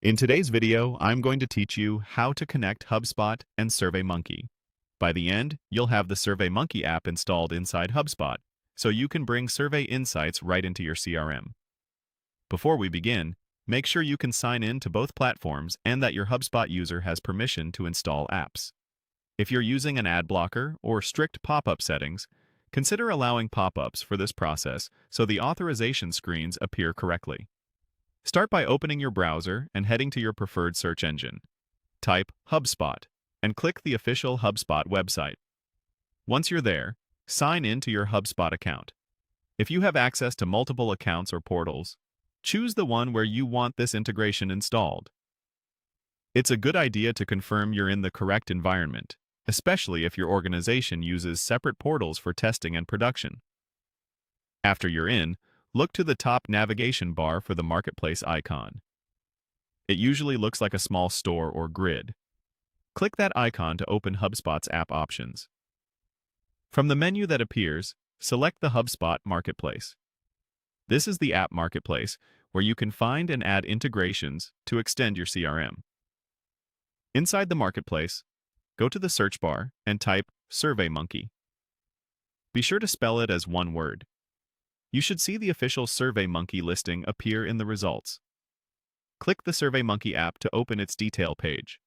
In today's video, I'm going to teach you how to connect HubSpot and SurveyMonkey. By the end, you'll have the SurveyMonkey app installed inside HubSpot, so you can bring survey insights right into your CRM. Before we begin, make sure you can sign in to both platforms and that your HubSpot user has permission to install apps. If you're using an ad blocker or strict pop-up settings, consider allowing pop-ups for this process so the authorization screens appear correctly. Start by opening your browser and heading to your preferred search engine. Type HubSpot and click the official HubSpot website. Once you're there, sign in to your HubSpot account. If you have access to multiple accounts or portals, choose the one where you want this integration installed. It's a good idea to confirm you're in the correct environment, especially if your organization uses separate portals for testing and production. After you're in, look to the top navigation bar for the Marketplace icon. It usually looks like a small store or grid. Click that icon to open HubSpot's app options. From the menu that appears, select the HubSpot Marketplace. This is the app marketplace where you can find and add integrations to extend your CRM. Inside the marketplace, go to the search bar and type SurveyMonkey. Be sure to spell it as one word. You should see the official SurveyMonkey listing appear in the results. Click the SurveyMonkey app to open its detail page.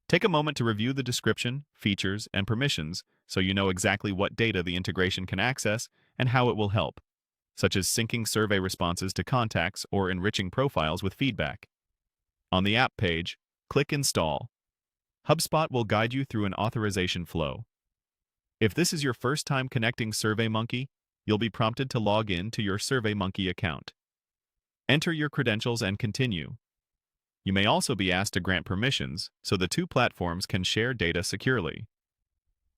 Take a moment to review the description, features, and permissions so you know exactly what data the integration can access and how it will help, such as syncing survey responses to contacts or enriching profiles with feedback. On the app page, click Install. HubSpot will guide you through an authorization flow. If this is your first time connecting SurveyMonkey, you'll be prompted to log in to your SurveyMonkey account. Enter your credentials and continue. You may also be asked to grant permissions so the two platforms can share data securely.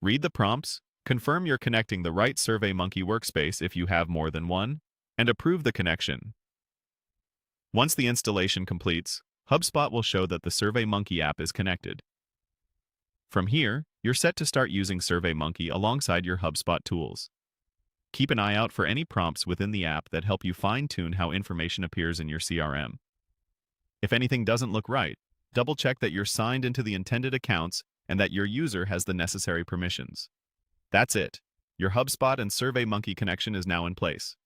Read the prompts, confirm you're connecting the right SurveyMonkey workspace if you have more than one, and approve the connection. Once the installation completes, HubSpot will show that the SurveyMonkey app is connected. From here, you're set to start using SurveyMonkey alongside your HubSpot tools. Keep an eye out for any prompts within the app that help you fine-tune how information appears in your CRM. If anything doesn't look right, double-check that you're signed into the intended accounts and that your user has the necessary permissions. That's it. Your HubSpot and SurveyMonkey connection is now in place.